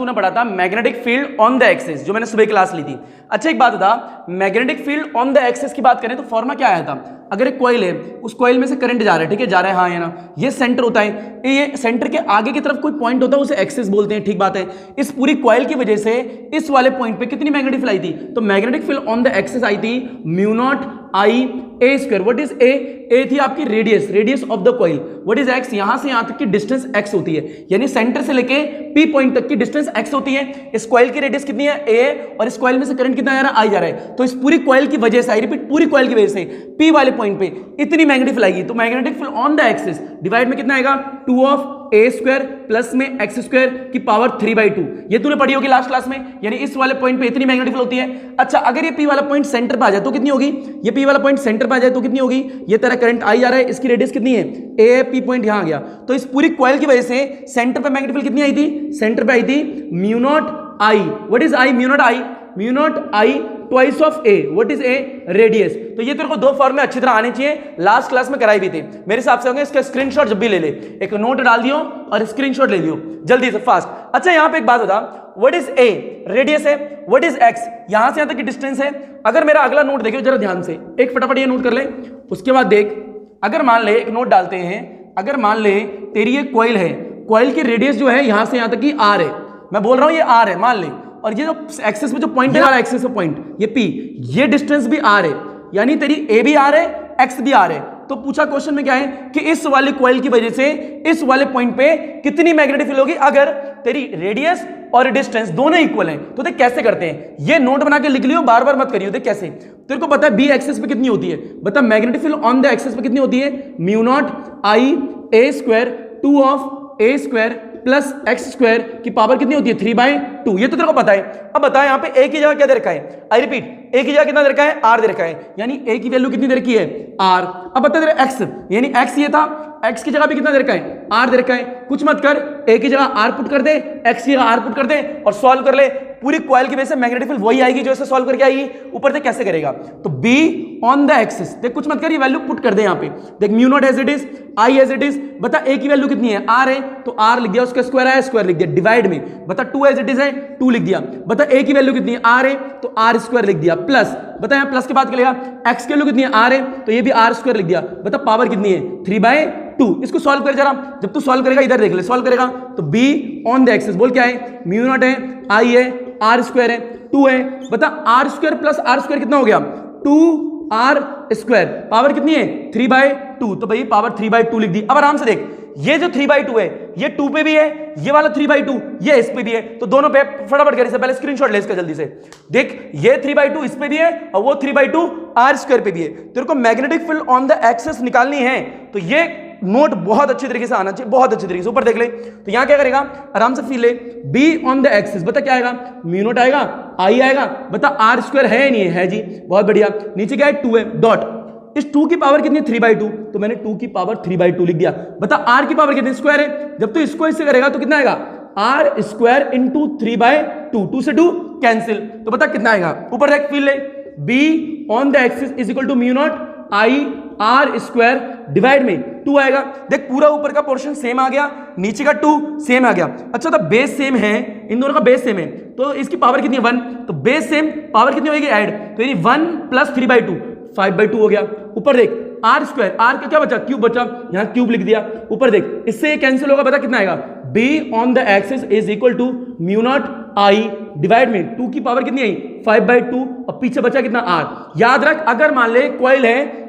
तूने पढ़ा था magnetic field on the axis, जो मैंने सुबह क्लास ली थी। अच्छा एक बात बता, magnetic field on the axis की बात करें तो फॉर्मा क्या आया था? अगर एक कॉइल है, उस कॉइल में से करंट जा रहा है, ठीक है, जा रहा है, हाँ या ना, ये सेंटर होता है, ये सेंटर के आगे की तरफ कोई पॉइंट होता है, उसे एक्सिस बोलते हैं, ठीक बात है। इस पूरी कॉइल की वजह से इस वाले पॉइंट पे कितनी मैग्नेटिक फील्ड आई थी? तो magnetic field on the axis आई थी mu naught I a square. What is a? A थी आपकी radius of the coil. What is x? यहां से यहां तक की डिस्टेंस एक्स होती है, यानी सेंटर से लेके पी पॉइंट तक की डिस्टेंस एक्स होती है। इस कॉइल की रेडियस कितनी है? ए, और इस कॉइल में से करंट कितना आ रहा है? आई जा रहा है। तो इस पूरी कॉइल की वजह से, आई रिपीट, पूरी कॉइल की वजह से पी वाले पॉइंट पे इतनी मैग्नेटिक फील्ड आएगी। तो magnetic field on the axis divide में कितना आएगा? 2 ऑफ ए स्क्वायर प्लस में एक्स स्क्वायर की पावर 3/2। ये तूने पढ़ी होगी लास्ट क्लास में, यानी इस वाले पॉइंट पे इतनी मैग्नेटिक फील्ड होती है। अच्छा अगर ये पी वाला पॉइंट सेंटर पे आ जाए तो कितनी होगी? ये पी वाला पॉइंट सेंटर पे आ जाए तो कितनी होगी? ये तेरा करंट आई जा रहा है, इसकी रेडियस कितनी है? ए, पी पॉइंट यहां आ गया, तो इस पूरी कॉइल की वजह से सेंटर पे मैग्नेटिक फील्ड कितनी आई थी? सेंटर पे आई थी mu naught I. What is I? Mu naught I. Mu naught I twice of A. What is A? Radius. तो ये तेरे को दो फॉर्मूले अच्छी तरह आने चाहिए, लास्ट क्लास में कराई भी थे मेरे हिसाब से होंगे। इसका स्क्रीनशॉट जब भी ले ले, एक नोट डाल दियो और स्क्रीनशॉट ले लियो जल्दी से, फास्ट। अच्छा यहां पे एक बात बता, व्हाट इज ए? रेडियस है। What is x? यहां से यहां तक की डिस्टेंस है। अगर मेरा अगला नोट देखियो जरा ध्यान से, एक फटाफट ये नोट कर ले, उसके बाद देख, अगर मान ले, एक नोट डालते हैं, अगर मान ले तेरी ये कॉइल है, कॉइल की रेडियस जो है यहां से यहां तक की आर है, मैं बोल रहा हूं ये आर है मान ले, और ये जो एक्सिस में जो पॉइंट है, एक्सिस में पॉइंट ये पी, ये डिस्टेंस भी आर है, यानी तेरी ए भी आर है, एक्स भी आर है। तो पूछा क्वेश्चन में क्या है कि इस वाली कॉइल की वजह से इस वाले पॉइंट पे कितनी मैग्नेटिक फील्ड होगी अगर तेरी रेडियस और डिस्टेंस दोनों इक्वल हैं। तो देख कैसे करते हैं, ये नोट बना के लिख लियो, बार बार मत करियो। देख कैसे, तेरे को पता है बी एक्सिस पे कितनी होती है? बता magnetic field on the axis पे कितनी होती है? Mu naught I a square 2 of A square plus x square की पावर कितनी होती है? 3/2। ये तो तेरे को पता है। अब बता यहाँ पे ए की जगह क्या दे रखा है? आई रिपीट, ए की जगह कितना दे रखा है? आर दे रखा है, यानी ए की वैल्यू कितनी दे रखी है? आर। अब बता तेरे एक्स, यानी एक्स ये था, एक्स की जगह भी कितना दे रखा है? आर दे रखा है। कुछ मत कर, ए की जगह आर पुट कर दे, एक्स की जगह आर पुट कर दे और सॉल्व कर ले। पूरी कॉइल की वजह से मैग्नेटिक फील्ड वही आएगी जो इसे सॉल्व करके आएगी। ऊपर से कैसे करेगा? तो बी ऑन द एक्सिस, देख कुछ मत कर, ये वैल्यू पुट कर दे यहाँ पे। देख mu naught as it is, I as it is. बता ए की वैल्यू कितनी है? आर है, तो आर लिख दिया, उसका स्क्वायर आया, स्क्वायर लिख दिया, डिवाइड में बता 2 एज इट इज है, 2 लिख दिया। बता ए की वैल्यू कितनी है? आर है, तो आर स्क्वायर लिख दिया, प्लस बता यहाँ प्लस के बाद क्या लिखा? एक्स की वैल्यू कितनी है? आर है, तो ये भी आर स्क्वायर लिख दिया। बता पावर कितनी है? 3/2। इसको सॉल्व कर जरा, जब तू सॉल्व करेगा इधर देख ले, सॉल्व करेगा तो बी ऑन द एक्सिस बोल क्या है? म्यू नॉट है, आई है, आर स्क्वायर है, 2 है। बता R square plus R square कितना हो गया? 2r square. पावर कितनी है? 3/2। तो भाई पावर 3/2 लिख दी। अब आराम से देख, ये जो 3/2 है ये 2 पे भी है, ये वाला 3/2 ये इस पे भी है, तो दोनों पे फटाफट कर, इससे पहले स्क्रीनशॉट ले इसका जल्दी से। देख ये 3/2 इस पे भी है और वो 3/2 आर स्क्वायर पे भी है। तेरे को magnetic field on the axis निकालनी है, तो ये नोट बहुत अच्छी तरीके से आना चाहिए, बहुत अच्छी तरीके से। ऊपर देख ले, तो यहां क्या करेगा? आराम से फील ले, बी ऑन द एक्सिस, बता क्या आएगा? म्यू नॉट आएगा, आई आएगा, बता आर स्क्वायर है नहीं है जी, बहुत बढ़िया। नीचे क्या है? 2 है, डॉट। इस 2 की पावर कितनी है? 3/2, तो मैंने 2 की पावर 3/2 लिख दिया। बता आर की पावर कितनी? स्क्वायर है, जब तू इसको इससे करेगा तो कितना आएगा? आर स्क्वायर इंटू 3/2, 2 से 2 कैंसिल, तो बता कितना आएगा? ऊपर देख फील ले, B on the axis is equal to mu naught I R square divide में 2 आएगा। देख पूरा ऊपर का पोर्शन सेम आ गया, नीचे का 2 सेम आ गया। अच्छा तो बेस सेम है, इन दोनों का बेस सेम है, तो इसकी पावर कितनी है? 1, तो बेस सेम, पावर कितनी होगी? ऐड, तो यानी 1 प्लस 3/2 5/2 हो गया। ऊपर देख आर स्क्वायर, आर का क्या बचा? क्यूब बचा, यहां क्यूब लिख दिया। ऊपर देख इससे ये कैंसिल होगा, बता कितना आएगा? B on the axis is equal to mu naught I divide में 2 की पावर कितनी आई? 5/2, और पीछे बचा कितना? आर। याद रख, अगर मान ले कॉइल है,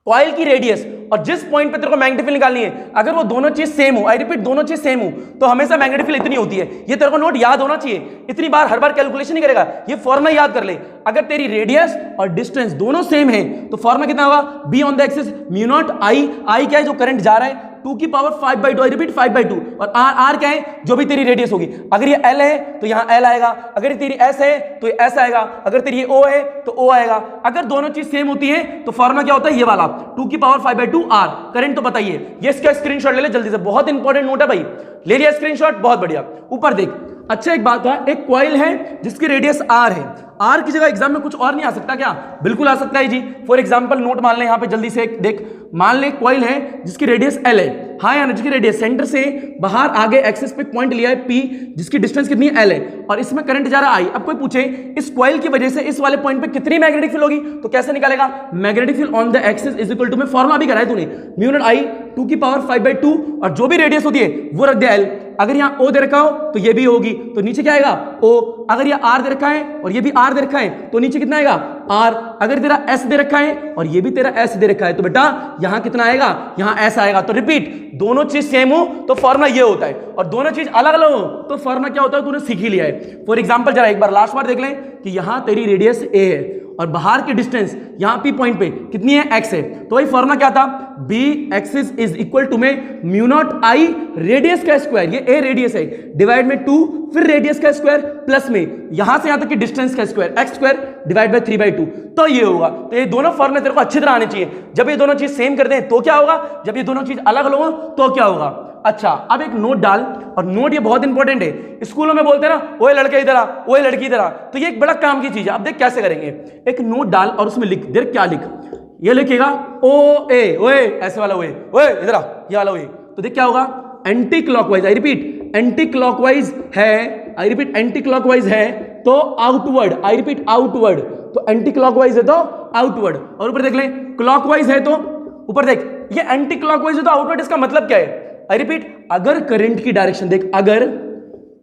कॉइल की रेडियस और जिस पॉइंट पे तेरे को मैग्नेटिक फील्ड निकालनी है, अगर वो दोनों चीज सेम हो, आई रिपीट दोनों चीज सेम हो, तो हमेशा मैग्नेटिक फील्ड इतनी होती है। ये तेरे को नोट याद होना चाहिए, इतनी बार हर बार कैलकुलेशन नहीं करेगा, ये फॉर्मूला याद कर ले। अगर तेरी रेडियस और डिस्टेंस दोनों सेम है तो फॉर्मूला कितना होगा? B on the axis mu naught I, I क्या है? जो करंट जा रहा है, 2 की पावर 5/2, आई रिपीट 5/2, और आर, आर क्या है? जो भी तेरी रेडियस होगी। अगर ये एल है तो यहाँ एल आएगा, अगर तेरी एस है तो ये एस आएगा, अगर तेरी ओ है तो ओ आएगा। अगर दोनों चीज सेम होती है तो फॉर्मूला क्या होता है? ये वाला 2 की पावर 5/2 आर। करंट तो बताइए, ये इसका स्क्रीनशॉट ले ले जल्दी से, बहुत इंपॉर्टेंट नोट है भाई, ले लिया स्क्रीनशॉट, बहुत बढ़िया। ऊपर देख, अच्छा एक बात है, एक कॉइल है जिसकी रेडियस आर है, आर की जगह एग्जाम में कुछ और नहीं आ सकता क्या? बिल्कुल आ सकता है जी। फॉर एग्जांपल नोट मान ले यहाँ पे जल्दी से, देख मान ले कॉइल है जिसकी रेडियस एल है, हाँ या ना, जिसकी रेडियस सेंटर से बाहर आगे एक्सिस पे पॉइंट लिया है पी, जिसकी डिस्टेंस कितनी है एल है, और इसमें करंट जा रहा है आई। अब कोई पूछे इस कॉइल की वजह से इस वाले पॉइंट पे कितनी मैग्नेटिक फील्ड होगी, तो कैसे निकालेगा, magnetic field on the axis is equal to, में फॉर्मुला भी कराया तूने, म्यू नॉट आई 2 की पावर 5/2, और जो भी रेडियस होती है वो रख दिया एल। अगर यहाँ O दे रखा हो तो ये भी होगी, तो नीचे क्या आएगा O। अगर ये R दे रखा है और ये भी R दे रखा है तो नीचे कितना आएगा R। अगर तेरा S दे रखा है और ये भी तेरा S दे रखा है तो बेटा यहाँ कितना आएगा, यहाँ S आएगा। तो रिपीट, दोनों चीज सेम हो तो फॉर्मुला ये होता है, और दोनों चीज अलग अलग हो तो फॉर्मुला क्या होता है, तूने सीख ही लिया है। फॉर एग्जाम्पल जरा एक बार लास्ट बार देख लें कि यहाँ तेरी रेडियस A है और बाहर की डिस्टेंस यहाँ P पॉइंट पे कितनी है, x है। तो वही फॉर्मुला क्या था, B axis is equal to में म्यू नॉट आई रेडियस का स्क्वायर, ये A रेडियस है, डिवाइड में 2 फिर रेडियस का स्क्वायर प्लस में यहां से यहां तक की डिस्टेंस का square x square divide by 3/2, तो ये होगा। तो ये दोनों फॉर्मुले तेरे को अच्छी तरह आने चाहिए। जब ये दोनों चीज सेम कर दें तो क्या होगा, जब ये दोनों चीज अलग अलग हो तो क्या होगा। अच्छा, अब एक नोट डाल, और नोट ये बहुत इंपॉर्टेंट है। स्कूलों में बोलते हैं ना, ओए लड़के इधर आ, ओए लड़की इधर आ, तो ये एक बड़ा काम की चीज है। अब देख कैसे करेंगे, एक नोट डाल और उसमें लिख, देख क्या लिख, ये लिखेगा ओ ए, ओए ऐसे वाला ओए, ओए इधर आ, ये वाला ओए। तो देख क्या होगा, anti clockwise, I repeat anti clockwise है, आई रिपीट एंटी क्लॉकवाइज है तो आउटवर्ड, आई रिपीट आउटवर्ड, तो एंटी क्लॉकवाइज है तो आउटवर्ड। और ऊपर देख ले, क्लॉकवाइज है तो ऊपर देख, ये एंटी क्लॉकवाइज है तो आउटवर्ड। इसका मतलब क्या है, आई रिपीट, अगर करंट की डायरेक्शन देख, अगर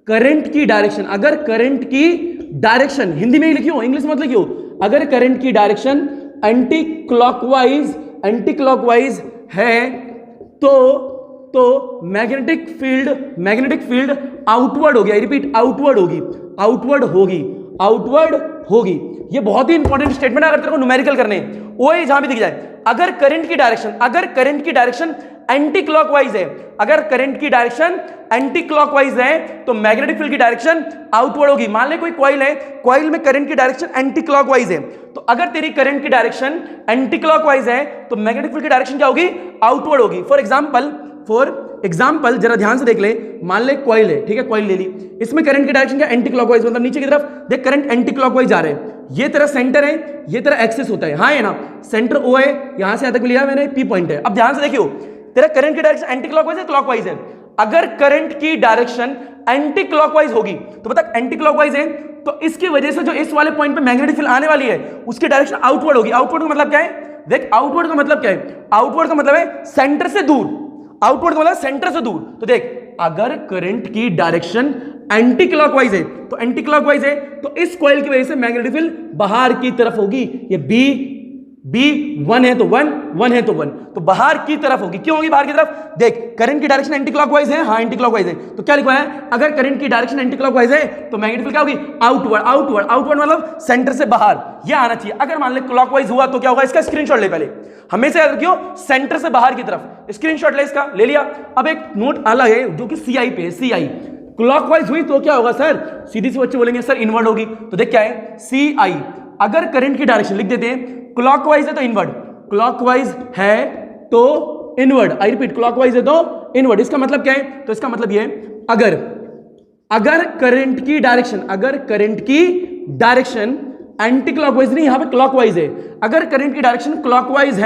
करंट की डायरेक्शन, अगर करंट की डायरेक्शन, हिंदी में ही लिखियो, इंग्लिश मत लिखियो, अगर करंट की direction anti clockwise, anti clockwise है तो मैग्नेटिक फील्ड आउटवर्ड होगी, आई रिपीट आउटवर्ड होगी, आउटवर्ड होगी, आउटवर्ड होगी। ये बहुत ही इंपॉर्टेंट स्टेटमेंट है अगर तेरे को न्यूमेरिकल करने, ओए जहां भी दिख जाए, अगर करंट की डायरेक्शन एंटी क्लॉकवाइज है, अगर करंट की डायरेक्शन एंटी क्लॉकवाइज है तो मैग्नेटिक फील्ड की डायरेक्शन आउटवर्ड होगी। मान ले कोई कॉइल है, कॉइल में करंट की डायरेक्शन एंटी क्लॉकवाइज है, तो अगर तेरी करंट की डायरेक्शन एंटी क्लॉकवाइज है तो मैग्नेटिक फील्ड की डायरेक्शन क्या होगी, आउटवर्ड होगी। फॉर एग्जाम्पल जरा ध्यान से देख ले, मान ले कॉइल है, ठीक है, कॉइल ले ली, इसमें करंट की डायरेक्शन क्या, एंटी क्लॉकवाइज, मतलब नीचे की तरफ देख करंट एंटी क्लॉकवाइज जा रहे हैं। ये तेरा सेंटर है, ये तेरा एक्सिस होता है, हाँ है ना, सेंटर O है, यहां से यहां तक लिया मैंने, P पॉइंट है। अब ध्यान से देखियो, तेरा करंट की डायरेक्शन एंटी क्लॉकवाइज है क्लॉकवाइज है, अगर करंट की डायरेक्शन एंटी क्लॉकवाइज होगी तो बता एंटी क्लॉकवाइज है तो इसकी वजह से जो इस वाले पॉइंट पे मैग्नेटिक फील्ड आने वाली है उसकी डायरेक्शन आउटवर्ड होगी। आउटवर्ड का मतलब क्या है, देख आउटवर्ड का मतलब क्या है, आउटवर्ड का मतलब है सेंटर से दूर, आउटवर्ड का मतलब सेंटर से दूर। तो देख अगर करंट की डायरेक्शन एंटी क्लॉकवाइज है तो एंटी क्लॉकवाइज है तो इस कॉइल की वजह से मैग्नेटिक फील्ड बाहर की तरफ होगी। ये बी 1 है तो 1 है तो 1, तो बाहर की तरफ होगी। क्यों होगी बाहर की तरफ, देख करंट की डायरेक्शन एंटी क्लॉकवाइज है, हाँ एंटी क्लॉकवाइज है, तो क्या लिखा है, अगर करंट की डायरेक्शन एंटी क्लॉकवाइज है तो मैग्नेटिक फील्ड क्या होगी, आउटवर्ड मतलब सेंटर से बाहर, ये आना चाहिए। अगर मान ले क्लॉकवाइज हुआ तो क्या होगा, इसका स्क्रीनशॉट ले, पहले हमेशा याद रखियो सेंटर से बाहर की तरफ, स्क्रीनशॉट ले, इसका ले लिया। अब एक नोट अलग है जो कि CI पे है, CI क्लॉकवाइज हुई तो क्या होगा सर, सीधी सी बच्चे बोलेंगे सर इनवर्ड होगी, तो देख क्या है CI, अगर करंट की डायरेक्शन लिख देते हैं, क्लॉकवाइज है तो इनवर्ड, क्लॉकवाइज है तो इनवर्ड, आई रिपीट क्लॉकवाइज है तो इनवर्ड। इसका मतलब क्या है, तो इसका मतलब ये अगर करंट की डायरेक्शन एंटी क्लॉकवाइज नहीं, यहां पे क्लॉकवाइज है, अगर करंट की डायरेक्शन क्लॉकवाइज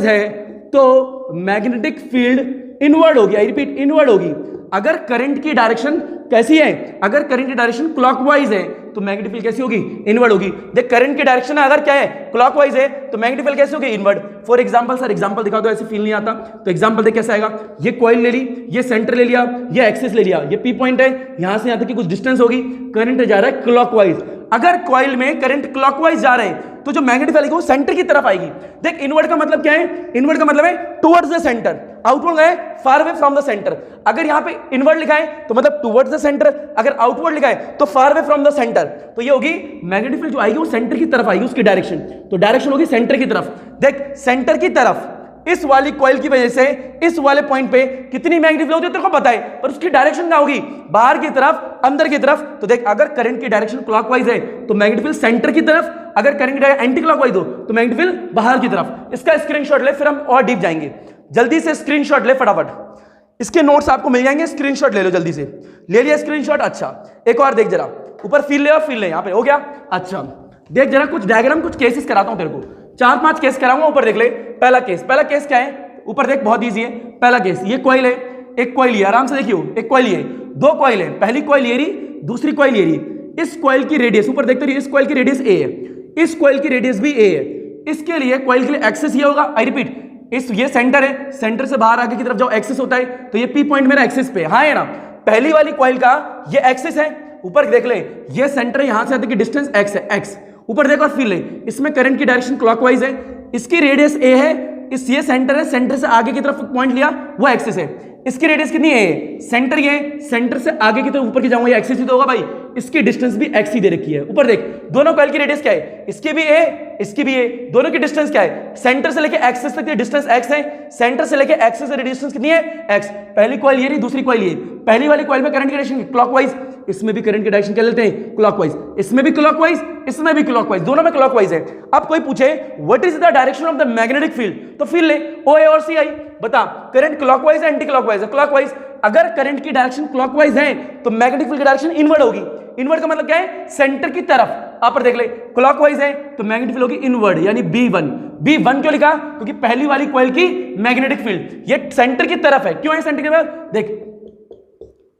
है तो मैग्नेटिक फील्ड इनवर्ड होगी, आई रिपीट इनवर्ड होगी। अगर करंट की डायरेक्शन कैसी है, अगर करंट की डायरेक्शन क्लॉकवाइज है तो मैग्नेटिक फील्ड कैसी होगी, इनवर्ड होगी। देख करंट की डायरेक्शन अगर क्या है, क्लॉकवाइज है तो मैग्नेटिक फील्ड कैसी होगी, inward. For example sir example दिखा दो, ऐसे फील नहीं आता, तो एग्जांपल देख कैसे आएगा, ये कॉइल ले ली, ये सेंटर ले लिया, ये एक्सिस ले लिया, ये P पॉइंट है, यहां से यहां तक की कुछ डिस्टेंस होगी, करंट जा रहा है क्लॉकवाइज। अगर कॉइल में करंट क्लॉकवाइज जा रहे हैं तो जो मैग्नेटिक फील्ड है वो सेंटर की तरफ आएगी। देख इनवर्ड का मतलब क्या है, इनवर्ड का मतलब है टुवर्ड्स द सेंटर, आउटवर्ड है far away from the centre. अगर यहां पे इनवर्ड लिखा है तो मतलब टुवर्ड्स द सेंटर, अगर आउटवर्ड लिखा है तो far away from the centre, तो ये होगी मैग्नेटिक फील्ड जो आएगी वो सेंटर की तरफ आएगी, उसकी डायरेक्शन, तो डायरेक्शन होगी सेंटर की तरफ। देख सेंटर की तरफ इस वाली कॉइल की वजह से इस वाले पॉइंट पे कितनी मैग्नेटिक फील्ड होती है तेरे को पता है, पर उसकी डायरेक्शन क्या होगी, बाहर की तरफ, अंदर की तरफ। तो देख अगर करंट की डायरेक्शन क्लॉकवाइज है तो मैग्नेटिक फील्ड सेंटर की तरफ, अगर करंट की डायरेक्शन एंटी क्लॉकवाइज हो तो मैग्नेटिक फील्ड बाहर की तरफ। इसका स्क्रीनशॉट ले, फिर हम और डीप जाएंगे। जल्दी से स्क्रीनशॉट ले फटाफट, इसके नोट्स आपको मिल जाएंगे, स्क्रीनशॉट ले लो जल्दी से। ले लिया स्क्रीनशॉट, अच्छा एक और देख जरा, ऊपर फील ले और फील ले, यहाँ पे हो गया। अच्छा देख जरा कुछ डायग्राम, कुछ केसेस कराता हूं तेरे को, 4-5 केस कराऊंगा, ऊपर देख ले। पहला केस क्या है, ऊपर देख बहुत इजी है। पहला केस, ये कॉइल है, एक कॉइल ये, आराम से देखियो, एक कॉइल ये, दो कॉइल है, पहली कॉइल ये रही, दूसरी कॉइल ये रही। इस कॉइल की रेडियस ऊपर देखते रहिए, इस कॉइल की रेडियस ए है, इस कॉइल की रेडियस भी ए है। इसके लिए कॉइल के लिए एक्सेस ये होगा, आई रिपीट, ये सेंटर है, सेंटर से बाहर आगे की तरफ जब एक्सेस होता है तो ये पी पॉइंट मेरा एक्सेस पे, हाँ है ना। पहली वाली कॉइल का ये एक्सेस है, ऊपर देख ले, ये सेंटर है, यहां से आते की डिस्टेंस एक्स है, एक्स। ऊपर देखो और फील ले, इसमें करंट की डायरेक्शन क्लॉकवाइज है, इसकी रेडियस ए है, इस ये सेंटर है, सेंटर से आगे की तरफ पॉइंट लिया, वो एक्सेस है। इसकी रेडियस कितनी है, सेंटर ये, सेंटर से आगे की तरफ ऊपर की जाऊंगा, ये एक्सेस ही तो होगा भाई, इसकी डिस्टेंस भी एक्स ही दे रखी है। ऊपर देख, दोनों कॉइल की रेडियस क्या है, इसकी भी ए, इसकी भी ए, दोनों की डिस्टेंस क्या है, सेंटर से लेके एक्सेस तक की डिस्टेंस एक्स है, सेंटर से लेके एक्सेस तक डिस्टेंस कितनी है, एक्स। पहली कॉइल ये रही, दूसरी कॉइल ये। पहली वाली कॉइल में करंट की डायरेक्शन क्लॉकवाइज, इसमें भी करंट की डायरेक्शन क्या लेते हैं, क्लॉकवाइज, इसमें भी क्लॉकवाइज, इसमें भी क्लॉकवाइज, दोनों में क्लॉकवाइज है। अब कोई पूछे what is the direction of the magnetic field, तो फील ले, ओ ए और सी आई, बता करंट क्लॉकवाइज है एंटी क्लॉकवाइज है, क्लॉकवाइज। अगर करंट की डायरेक्शन क्लॉकवाइज है तो मैग्नेटिक फील्ड की डायरेक्शन इनवर्ड होगी। इनवर्ड का मतलब क्या है, सेंटर की तरफ। आप पर देख ले, क्लॉकवाइज है तो मैग्नेटिक फील्ड होगी इनवर्ड, यानी B1। B1 क्यों लिखा, क्योंकि पहली वाली कॉइल की मैग्नेटिक फील्ड ये सेंटर की तरफ है। क्यों है सेंटर की तरफ, देख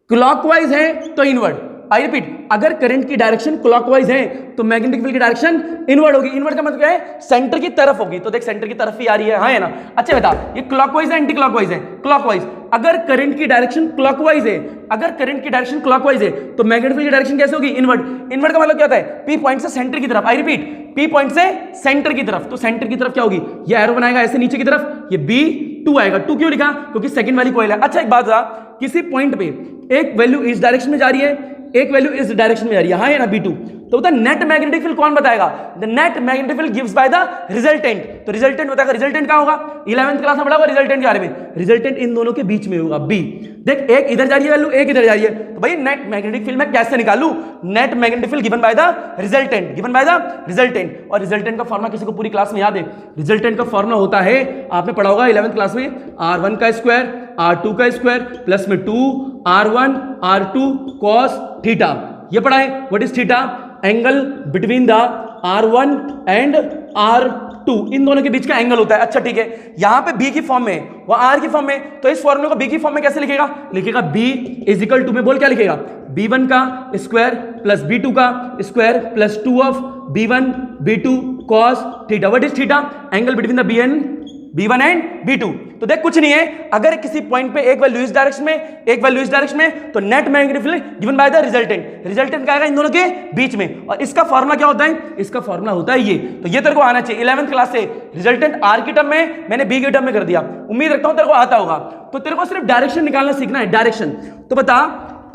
क्लॉकवाइज है तो इनवर्ड। आई रिपीट, अगर करंट की डायरेक्शन क्लॉकवाइज है तो मैग्नेटिक फील्ड की डायरेक्शन इनवर्ड होगी। इनवर्ड का मतलब क्या है, सेंटर की तरफ होगी। तो देख सेंटर की तरफ ही आ रही है, हाँ है ना। अच्छा बता, ये क्लॉकवाइज है एंटी क्लॉकवाइज है, क्लॉकवाइज। अगर करंट की डायरेक्शन क्लॉकवाइज है, अगर करंट की डायरेक्शन क्लॉकवाइज है तो मैग्नेटिक फील्ड की डायरेक्शन कैसे होगी, इनवर्ड। इनवर्ड का मतलब क्या होता है, पी पॉइंट से सेंटर की तरफ। आई रिपीट, पी पॉइंट से सेंटर की तरफ। तो सेंटर की तरफ क्या होगी, ये एरो बनाएगा ऐसे नीचे की तरफ, ये B2 आएगा। 2 क्यों लिखा, क्योंकि सेकंड वाली कॉइल है। अच्छा एक बात बता, किसी पॉइंट पे एक वैल्यू इस डायरेक्शन में जा रही है, एक वैल्यू इस डायरेक्शन में जा रही है, हाँ है ना, B2, तो बता नेट मैग्नेटिक फील्ड कौन बताएगा, the net magnetic field gives bye the resultant. तो रिजल्टेंट बताएगा, रिजल्टेंट क्या होगा, 11th क्लास में पढ़ा हुआ रिजल्टेंट के बारे में। रिजल्टेंट इन दोनों के बीच में होगा, B। देख एक इधर जा रही है वैल्यू, एक इधर जा रही है, तो भाई नेट मैग्नेटिक फील्ड मैं कैसे निकालूं, net magnetic field given by the resultant, given by the resultant. और रिजल्टेंट का फॉर्मूला किसी को पूरी क्लास में याद है, रिजल्टेंट का फॉर्मूला होता है, आपने पढ़ा होगा 11th क्लास में, R1 का स्क्वायर R2 का स्क्वायर प्लस में 2R1 R2 cos थीटा। ये पढ़ा है, what is theta, angle between the R1 and R2, इन दोनों के बीच का एंगल होता है। अच्छा ठीक है, यहां पे B की फॉर्म में, वो R की फॉर्म में, तो इस फॉर्मूले को B की फॉर्म में कैसे लिखेगा, लिखेगा B इज इक्वल टू में बोल क्या लिखेगा, B1 का स्क्वायर प्लस B2 का square plus 2 of B1 B2 cos theta. What is theta, angle between the B1 and B2। तो देख कुछ नहीं है, अगर किसी पॉइंट पे एक वैल्यू इस डायरेक्शन में, एक वैल्यू इस डायरेक्शन में, तो net magnetic field given by the resultant. Resultant क्या आएगा इन दोनों के बीच में, और इसका फॉर्मूला क्या होता है, इसका फॉर्मूला होता है ये। तो ये तेरे को आना चाहिए 11th क्लास से। रिजल्टेंट R की टर्म में, मैंने B की टर्म में कर दिया, उम्मीद रखता हूं तेरे को आता होगा। तो तेरे को सिर्फ डायरेक्शन निकालना सीखना है, डायरेक्शन। तो बता,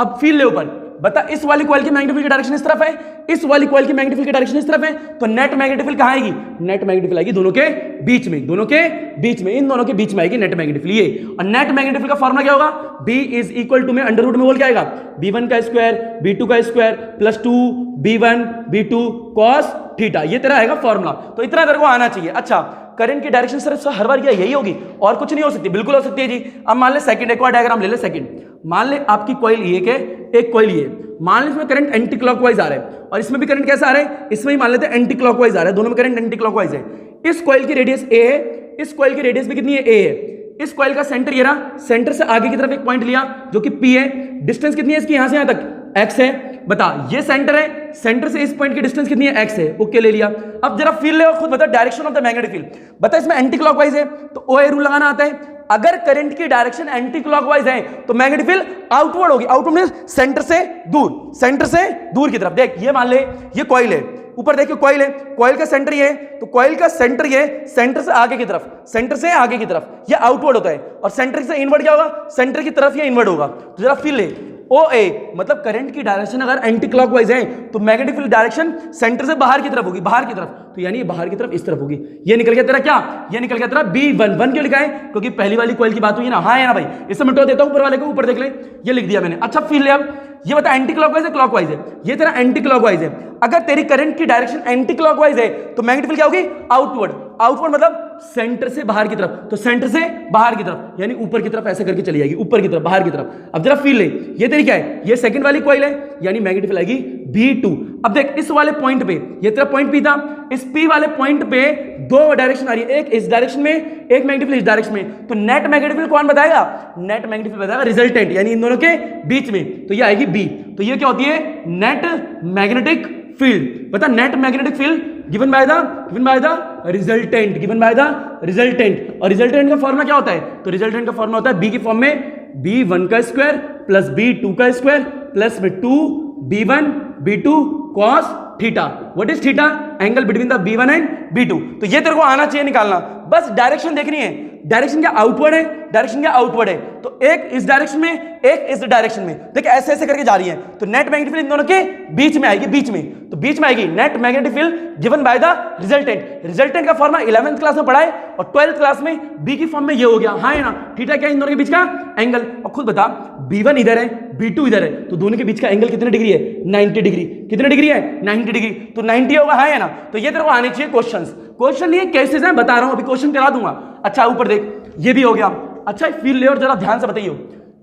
अब फील ले ऊपर, बता इस वाली कॉइल की मैग्नेटिक फील्ड की डायरेक्शन इस तरफ है, इस वाली कॉइल की मैग्नेटिक फील्ड की डायरेक्शन इस तरफ है, तो नेट मैग्नेटिक फील्ड कहां आएगी, नेट मैग्नेटिक फील्ड आएगी दोनों के बीच में, दोनों के बीच में, इन दोनों के बीच में आएगी नेट मैग्नेटिक फील्ड। ये और नेट मैग्नेटिक फील्ड का फॉर्मूला क्या होगा, B इज इक्वल टू में अंडर रूट में बोल क्या आएगा, B1 का स्क्वायर B2 का square plus 2 B1 B2 cos theta. ये तेरा आएगा फॉर्मूला। तो इतना तेरे को आना चाहिए। अच्छा, करंट की डायरेक्शन सिर्फ हर बार क्या यही होगी, और कुछ नहीं हो सकती, बिल्कुल हो सकती है जी। अब मान ले सेकंड, एक और डायग्राम ले ले सेकंड। मान ले आपकी कॉइल ये के, एक कॉइल ये, मान ले इसमें करंट एंटी क्लॉकवाइज आ रहा है, और इसमें भी करंट कैसा आ रहा है, इसमें ही मान लेते हैं एंटी क्लॉकवाइज आ रहा है, दोनों में करंट एंटी क्लॉकवाइज है। इस कॉइल की रेडियस A है, इस कॉइल की रेडियस भी कितनी है, A है। इस कॉइल का सेंटर ये रहा, सेंटर से आगे की तरफ एक पॉइंट लिया जो कि P है, डिस्टेंस कितनी है इसकी यहां से यहां तक, X है। बता, ये सेंटर है, सेंटर से इस पॉइंट की डिस्टेंस कितनी है, X है। ओके ले लिया। अब जरा फील ले और खुद बता direction of the magnetic field. बता इसमें एंटी क्लॉकवाइज है तो OA रूल लगाना आता है। अगर करंट की डायरेक्शन एंटी क्लॉकवाइज है तो मैग्नेटिक फील्ड आउटवर्ड होगी। आउटवर्ड मींस सेंटर से दूर, सेंटर से दूर की तरफ। देख ये मान ले ये कॉइल है, ऊपर देखिए कॉइल है, कॉइल का सेंटर ये है, तो कॉइल का सेंटर ये, सेंटर से आगे की तरफ, सेंटर से आगे की तरफ ये आउटवर्ड होता है, और सेंटर से इनवर्ड क्या होगा, सेंटर की तरफ ये इनवर्ड होगा। तो जरा फील ले, OA मतलब करंट की डायरेक्शन अगर एंटी क्लॉकवाइज है तो मैग्नेटिक फील्ड डायरेक्शन सेंटर से बाहर की तरफ होगी, बाहर की तरफ, तो यानी बाहर की तरफ इस तरफ होगी। ये निकल गया तेरा क्या, ये निकल गया तेरा B1। 1 क्यों लिखा है, क्योंकि पहली वाली कॉइल की बात हुई है ना, हाँ है ना भाई। इसे मिटा देता हूं, ऊपर वाले को ऊपर देख ले, ये लिख दिया मैंने। अच्छा फील ले, अब ये बता एंटी क्लॉकवाइज है क्लॉकवाइज है, ये तेरा एंटी क्लॉकवाइज है। अगर तेरी करंट की डायरेक्शन एंटी क्लॉकवाइज है तो मैग्नेटिक फील्ड क्या होगी, आउटवर्ड। आउटवर्ड मतलब सेंटर से बाहर की तरफ, तो सेंटर से बाहर की तरफ यानी ऊपर की तरफ ऐसे करके चली जाएगी, ऊपर की तरफ, बाहर की तरफ। अब जरा फील ले, ये तेरी क्या है, ये सेकंड वाली कॉइल है, यानी मैग्नेटिक फील्ड आएगी B2। अब देख इस वाले पॉइंट पे, ये तेरा पॉइंट P था, इस P वाले पॉइंट पे दो डायरेक्शन आ रही है, एक इस डायरेक्शन में, एक मैग्नेटिक फील्ड इस डायरेक्शन में। तो नेट मैग्नेटिक फील्ड कौन बताएगा? नेट मैग्नेटिक फील्ड बताएगा रिजल्टेंट, यानी इन दोनों के बीच में। तो ये आएगी B। तो ये क्या होती है? Net magnetic field. बता, net magnetic field given by the resultant, given by the resultant. और रिजल्टेंट का फॉर्मूला क्या होता है? तो रिजल्टेंट का फॉर्मूला होता है B की फॉर्म में B1 का स्क्वायर प्लस B2 का स्क्वायर प्लस में 2B1 B2 cos theta. What is theta? Angle between the B1 and B2। तो ये तेरे को आना चाहिए निकालना, बस डायरेक्शन देखनी है। डायरेक्शन क्या आउटवर्ड है, डायरेक्शन क्या आउटवर्ड है। तो एक इस डायरेक्शन में, एक इस डायरेक्शन में, देख ऐसे ऐसे करके जा रही है। तो नेट मैग्नेटिक फील्ड इन दोनों के बीच में आएगी, बीच में। तो बीच में आएगी net magnetic field given by the resultant. Resultant का फॉर्मूला 11th क्लास में पढ़ा है और 12th क्लास में B की फॉर्म में ये हो गया। हाँ है ना? थीटा क्या है? इन दोनों के बीच का एंगल। और खुद बता, B1 इधर है, B2 इधर है, तो दोनों के बीच का एंगल कितने डिग्री है? 90 डिग्री। कितने डिग्री है? 90 डिग्री। तो 90 होगा, है ना? तो ये तेरे को आने चाहिए क्वेश्चंस। क्वेश्चन नहीं है, केसेस हैं, बता रहा हूं, अभी क्वेश्चन करा दूंगा। अच्छा ऊपर देख, ये भी हो गया। अच्छा फील ले और जरा ध्यान से बताइए।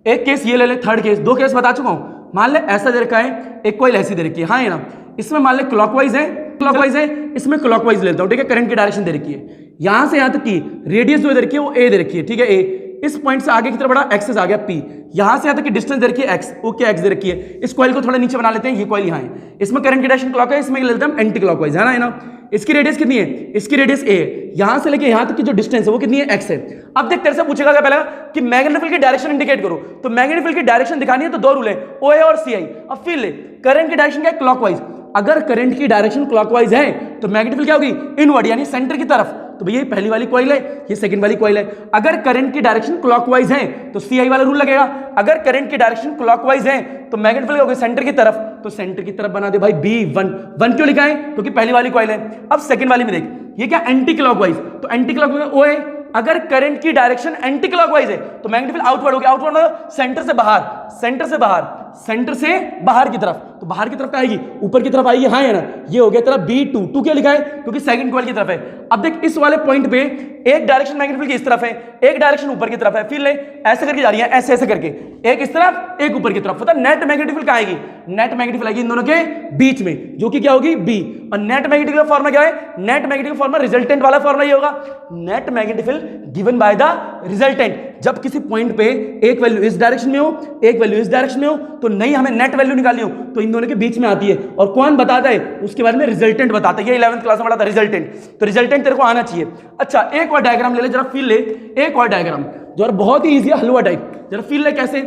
एक केस ये ले ले, थर्ड केस, दो केस बता चुका हूं। मान ले ऐसा दे रखा है, एक कॉइल ऐसी दे रखी है, हाँ है ना? इसमें मान ले क्लॉकवाइज है, क्लॉकवाइज है, इसमें क्लॉकवाइज लेता हूं, ठीक है? करंट की डायरेक्शन दे रखी है, यहां से यहां तक की रेडियस जो दे रखी है वो ए दे रखी है, ठीक है? ए। इस पॉइंट से आगे की तरफ बड़ा एक्सेस आ गया P, यहां से यहां तक की डिस्टेंस दे रखी है x, ओके x दे रखी है। इस कॉइल को थोड़ा नीचे बना लेते हैं, ये कॉइल यहां है, इसमें करंट की डायरेक्शन क्लॉकवाइज, इसमें ले लेते हैं एंटी क्लॉकवाइज, है ना? इसकी रेडियस कितनी है? इसकी रेडियस a है, यहां से लेके यहां तक की जो डिस्टेंस है वो कितनी है? x है। अब देख तेरे से पूछेगा क्या पहले कि मैग्नेटिक फील्ड की डायरेक्शन इंडिकेट करो। तो मैग्नेटिक फील्ड की डायरेक्शन दिखानी है तो दो रूल है, OA और CI। अब फील ले, करंट की डायरेक्शन क्या है? क्लॉकवाइज। अगर करंट की डायरेक्शन क्लॉकवाइज है तो मैग्नेटिक फील्ड क्या होगी? इनवर्ड, यानी सेंटर की तरफ। तो भैया ये पहली वाली कॉइल है, ये सेकंड वाली कॉइल है। अगर करंट की डायरेक्शन क्लॉकवाइज है तो CI वाला रूल लगेगा। अगर करंट की डायरेक्शन क्लॉकवाइज है तो मैग्नेटिक फील्ड होगी सेंटर की तरफ, तो सेंटर की तरफ बना दे भाई B1। 1 क्यों लिखा है? क्योंकि पहली वाली कॉइल है। अब सेकंड वाली में देख, ये क्या? Anti clockwise. तो एंटी क्लॉकवाइज O है। अगर करंट की डायरेक्शन एंटी क्लॉकवाइज है तो मैग्नेटिक फील्ड आउटवर्ड होगी। आउटवर्ड मतलब सेंटर से बाहर, सेंटर से बाहर, सेंटर से बाहर की तरफ। तो बाहर की तरफ क्या आएगी? ऊपर की तरफ आएगी, हाँ है ना? ये हो गया तेरा B2। 2 क्यों लिखा है? क्योंकि सेकंड कॉइल की तरफ है। अब देख इस वाले पॉइंट पे एक डायरेक्शन मैग्नेटिक फील्ड की इस तरफ है, एक डायरेक्शन ऊपर की तरफ है। फिर ले ऐसे करके जा रही है, ऐसे ऐसे करके, एक इस तरफ एक ऊपर की तरफ। पता नेट मैग्नेटिक फील्ड कहां आएगी? नेट मैग्नेटिक फील्ड आएगी इन दोनों के बीच में, जो कि क्या होगी? B। और नेट मैग्नेटिक का फॉर्मूला क्या है? नेट मैग्नेटिक फॉर्मूला रिजल्टेंट वाला फॉर्मूला ये होगा, net magnetic field given by the resultant. जब किसी पॉइंट पे एक वैल्यू इस डायरेक्शन में हो, एक वैल्यू इस डायरेक्शन में हो, तो नहीं हमें नेट वैल्यू निकालनी हो तो इन दोनों के बीच में आती है। और कौन बताता है? उसके बारे में रिजल्टेंट बताता है। ये 11th क्लास में पढ़ा था रिजल्टेंट। तो रिजल्टेंट तेरे को आना चाहिए। अच्छा एक और डायग्राम ले ले, जरा फील ले, एक और डायग्राम जो बहुत ही ईजी है, हलवा टाइप। जरा फील ले कैसे,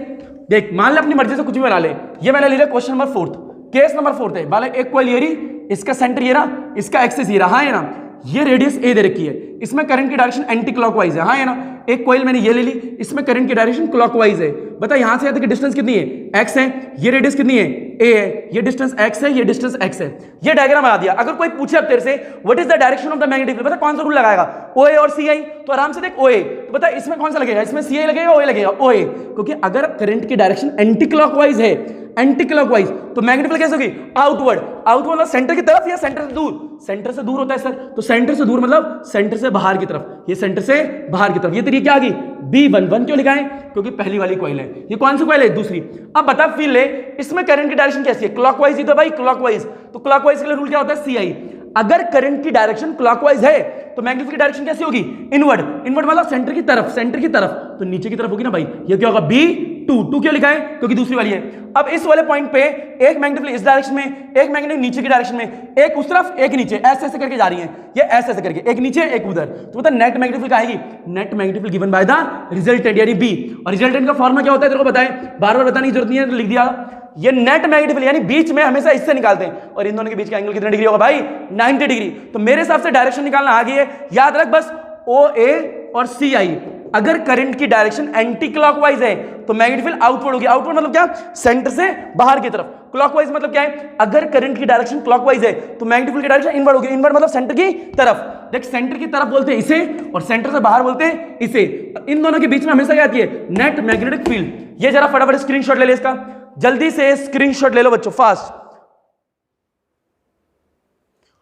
देख मान ले अपनी मर्जी से कुछ भी बना ले। ये मैंने ले लिया क्वेश्चन नंबर 4, केस नंबर 4 है। बाले एक कॉइल ये रही, इसका सेंटर ये रहा, इसका एक्सिस ये रहा, है ना? ये रेडियस A दे रखी है, इसमें करंट की डायरेक्शन एंटी क्लॉकवाइज है, हाँ है ना? एक कॉइल मैंने ये ले ली, इसमें करंट की डायरेक्शन क्लॉकवाइज है। बता यहां से यहां तक की डिस्टेंस कितनी है? x है। ये रेडियस कितनी है? A है। ये डिस्टेंस x है, ये डिस्टेंस x है। ये डायग्राम बना दिया। अगर कोई पूछे अब तेरे से what is the direction of the magnetic field, बता कौन सा रूल लगाएगा? OA और CI। तो आराम से देख OA, तो बता इसमें कौन सा लगेगा? इसमें CI लगेगा, OA लगेगा? OA। क्योंकि अगर करंट की डायरेक्शन एंटी क्लॉकवाइज है, एंटी क्लॉकवाइज, तो मैग्नेटिक फील्ड कैसे होगी? आउटवर्ड। आउटवर्ड मतलब सेंटर की तरफ या सेंटर से दूर? सेंटर से दूर होता है सर। तो सेंटर से दूर मतलब सेंटर से बाहर की तरफ, ये सेंटर से बाहर की तरफ। ये तेरी क्या आ गई? B1। 1 क्यों लिखा है? क्योंकि पहली वाली कॉइल है। ये कौन सी कॉइल है? दूसरी। अब बता फील ले, इसमें करंट की डायरेक्शन कैसी है? क्लॉकवाइज ही तो भाई, क्लॉकवाइज। तो क्लॉकवाइज के लिए रूल क्या होता है? CI। अगर करंट की डायरेक्शन क्लॉकवाइज है तो मैग्नेटिक की डायरेक्शन कैसी होगी? इनवर्ड। इनवर्ड मतलब सेंटर की तरफ, सेंटर की तरफ, तो नीचे की तरफ होगी ना भाई। ये क्या होगा? B2। 2 क्यों लिखा है? क्योंकि दूसरी वाली है। अब इस वाले पॉइंट पे एक मैग्नेटिक इस डायरेक्शन में, एक मैग्नेटिक नीचे की डायरेक्शन में, एक उस तरफ एक नीचे, ऐसे ऐसे करके जा रही है। ये ऐसे ऐसे करके, एक नीचे एक उधर। तो मतलब नेट मैग्नेटिक फील्ड आएगी, net magnetic field given by the resultant यानी B। और रिजल्टेंट का फॉर्मूला क्या होता है तेरे को बताएं, बार बार बताने की जरूरत नहीं है, तो लिख दिया। ये नेट मैग्नेटिक फील्ड यानी बीच में हमेशा इससे निकालते हैं, और इन दोनों के बीच का एंगल कितने डिग्री होगा भाई? 90 डिग्री। तो मेरे हिसाब से डायरेक्शन निकालना आ गई है। याद रख बस OA और CI। अगर करंट की डायरेक्शन एंटी क्लॉकवाइज है तो मैग्नेटिक फील्ड आउटवर्ड होगी। आउटवर्ड मतलब क्या? सेंटर से बाहर की तरफ। क्लॉकवाइज मतलब क्या है? अगर करंट की डायरेक्शन क्लॉकवाइज है तो मैग्नेटिक फील्ड की डायरेक्शन इनवर्ड होगी। इनवर्ड मतलब सेंटर की तरफ। देख सेंटर की तरफ बोलते हैं इसे, और सेंटर से बाहर बोलते हैं इसे। इन दोनों के बीच में हमेशा क्या आती है? Net magnetic field. ये जरा फटाफट स्क्रीनशॉट ले ले इसका, जल्दी से स्क्रीनशॉट ले लो बच्चों, फास्ट।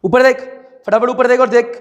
ऊपर देख, फटाफट ऊपर देख और देख,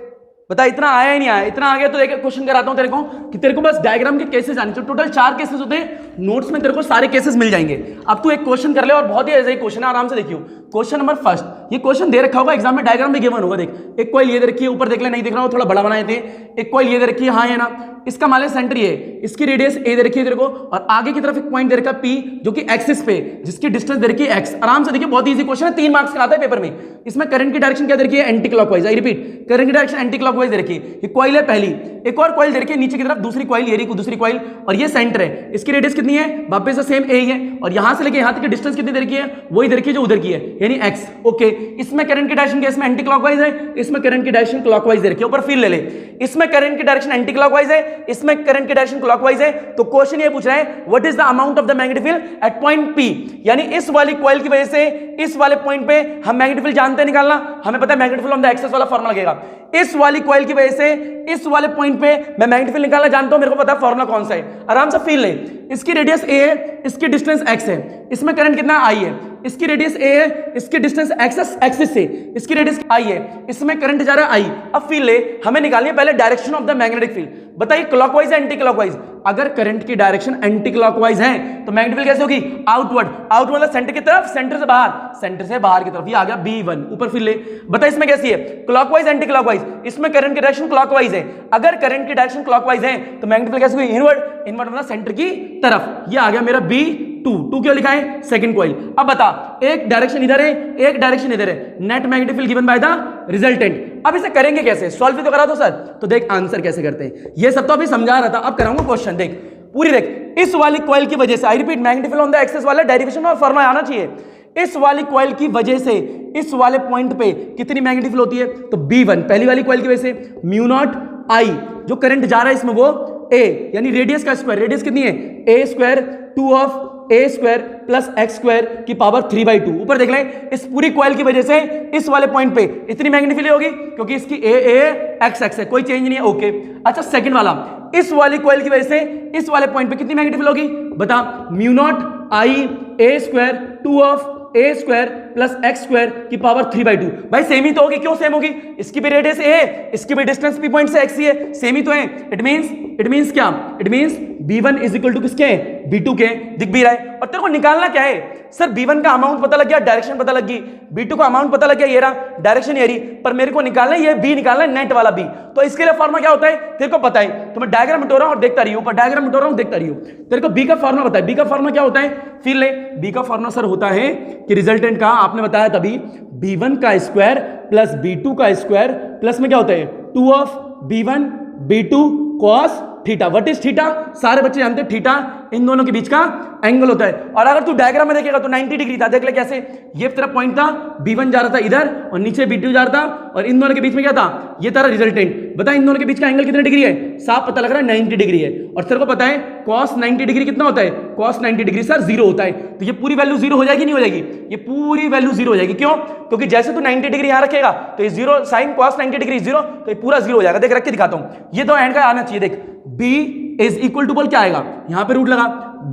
बता इतना आया ही नहीं आया, इतना आ गया तो देख क्वेश्चन कराता हूं तेरे को कि तेरे को बस डायग्राम के केसेस आने चाहिए। टोटल 4 केसेस होते हैं, नोट्स में तेरे को सारे केसेस मिल जाएंगे। अब तू एक क्वेश्चन कर ले और बहुत ही ऐसा ही क्वेश्चन है, आराम से देखियो। क्वेश्चन नंबर फर्स्ट, ये क्वेश्चन दे रखा होगा एग्जाम में, डायग्राम भी गिवन होगा। देख एक कॉइल ये दे रखी है, ऊपर देख ले, नहीं दिख रहा हो थोड़ा बड़ा बनाए थे। एक कॉइल ये दे रखी है, हाँ है ना, इसका मान ले सेंटर ये है, इसकी रेडियस ए दे रखी है तेरे को, और आगे की तरफ एक पॉइंट दे रखा है पी जो कि एक्सिस पे, जिसकी डिस्टेंस दे रखी है एक्स। आराम से देखिए, बहुत इजी क्वेश्चन है, 3 मार्क्स का आता है पेपर में। इसमें करंट की डायरेक्शन क्या दे रखी है, anti clockwise. I repeat, current की डायरेक्शन एंटी क्लॉकवाइज दे रखी है। ये कॉइल है पहली, एक और कॉइल दे रखी है नीचे की तरफ, दूसरी कॉइल ये रही, दूसरी कॉइल, और ये सेंटर है। इसकी रेडियस कितनी है, वापस से सेम ए ही है, और यहां से लेके यहां तक की डिस्टेंस कितनी दे रखी है, वही दे रखी है जो उधर की है, यानी एक्स। ओके, इसमें करंट की डायरेक्शन क्या, इसमें एंटी क्लॉकवाइज है, इसमें करंट की डायरेक्शन क्लॉकवाइज दे रखी है। ऊपर फील ले ले, इसमें करंट की डायरेक्शन एंटी क्लॉकवाइज है, इसमें करंट की डायरेक्शन क्लॉकवाइज है। तो क्वेश्चन ये पूछ रहा है what is the amount of the magnetic field at point P, यानी इस वाली कॉइल की वजह से इस वाले पॉइंट पे हम मैग्नेटिक फील्ड जानते हैं निकालना, हमें पता है magnetic field on the axis वाला फार्मूला लगेगा। इस वाली कॉइल की वजह से इस वाले पॉइंट पे मैं मैग्नेटिक फील्ड निकालना जानता हूं, मेरे को पता है फार्मूला कौन सा है। आराम से फील ले, इसकी रेडियस ए है, इसकी डिस्टेंस एक्स है, इसमें करंट कितना आई है, इसकी रेडियस ए है, इसकी डिस्टेंस एक्सिस से, इसकी रेडियस आई है, इसमें करंट जा रहा है आई। अब फील ले, हमें निकालनी है पहले direction of the magnetic field. बताइए क्लॉकवाइज है एंटी क्लॉकवाइज? अगर करंट की डायरेक्शन एंटी क्लॉकवाइज है तो मैग्नेटिक फील्ड कैसे होगी, आउटवर्ड। आउटवर्ड मतलब सेंटर की तरफ, सेंटर से बाहर, सेंटर से बाहर की तरफ। ये आ गया B1। ऊपर फील ले, बता इसमें कैसी है, क्लॉकवाइज एंटी क्लॉकवाइज? इसमें करंट की डायरेक्शन क्लॉकवाइज है। अगर करंट की डायरेक्शन क्लॉकवाइज है तो मैग्नेटिक फील्ड कैसे होगी, इनवर्ड। इनवर्ड मतलब सेंटर की तरफ। ये आ गया मेरा B2 क्यों लिखा है, सेकंड कॉइल। अब बता, एक डायरेक्शन इधर है, एक डायरेक्शन इधर है, net magnetic field given by the resultant. अब इसे करेंगे कैसे, सॉल्व भी तो करा दो सर। तो देख आंसर कैसे करते हैं, ये सब तो अभी समझा रहा था, अब कराऊंगा क्वेश्चन। देख पूरी देख, इस वाली कॉइल की वजह से, I repeat, magnetic field on the axis वाला डेरिवेशन और फॉर्मूला आना चाहिए। इस वाली कॉइल की वजह से इस वाले पॉइंट पे कितनी मैग्नेटिक फील्ड होती है, तो B1 पहली वाली कॉइल की वजह से म्यू नॉट I, जो करंट जा रहा है इसमें वो A, यानी रेडियस का स्क्वायर, रेडियस कितनी है A square 2 of A square plus x square की पावर 3/2। ऊपर देख लें, इस पूरी कॉइल की वजह से इस वाले पॉइंट पे इतनी मैग्नेटिक फील्ड होगी क्योंकि इसकी A एक्स एक्स है, कोई चेंज नहीं है। ओके, अच्छा सेकंड वाला, इस वाली कॉइल की वजह से इस वाले पॉइंट पे कितनी मैग्नेटिक फील्ड होगी, बता, mu naught I A square 2 of A square plus x square की पावर 3/2। भाई सेम ही तो होगी, क्यों सेम होगी, इसकी भी रेडियस A है, इसकी भी डिस्टेंस P पॉइंट से x ही है, सेम ही तो है। इट मींस क्या, it means B1 is equal to किसके, B2 के। दिख भी रहा है। और तेरे को निकालना क्या है सर, B1 का अमाउंट पता लग गया, डायरेक्शन पता लग गई, B2 का अमाउंट पता लग गया, ये रहा डायरेक्शन ये रही, पर मेरे को निकालना है ये B निकालना है, नेट वाला B। तो इसके लिए फॉर्मूला क्या होता है तेरे को पता है, तो मैं डायग्राम मिटो रहा हूं और देखता रही हूं, पर डायग्राम मिटो रहा हूं देखता रही हूं। तेरे को B का फॉर्मूला पता है, B का फॉर्मूला क्या होता है, फील ले। B का फॉर्मूला सर होता है कि रिजल्टेंट का आपने बताया तभी, B1 का स्क्वायर प्लस B2 का स्क्वायर प्लस में क्या होता है 2 of B1 B2 cos theta. What is theta, सारे बच्चे जानते हैं, थीटा इन दोनों के बीच का एंगल होता है। और अगर तू डायग्राम में देखेगा तो 90 डिग्री था, देख ले कैसे, ये तेरा पॉइंट था, B1 जा रहा था इधर और नीचे B2 जा रहा था, और इन दोनों के बीच में क्या था, ये तेरा रिजल्टेंट। बता इन दोनों के बीच का एंगल कितने डिग्री है, साफ पता लग रहा है 90 डिग्री है। और तेरे को पता है cos 90 डिग्री कितना होता है, cos 90 डिग्री सर 0 होता है। तो ये पूरी वैल्यू 0 हो जाएगी, नहीं हो जाएगी, ये पूरी वैल्यू 0 हो जाएगी। क्यों, क्योंकि जैसे तू 90 डिग्री यहां रखेगा तो ये 0 साइन cos 90 डिग्री 0, तो ये पूरा 0 हो जाएगा। देख रख के दिखाता हूं, ये तो एंड का आना चाहिए। देख B इज इक्वल टू बोल क्या आएगा, यहां पे रूट लगा,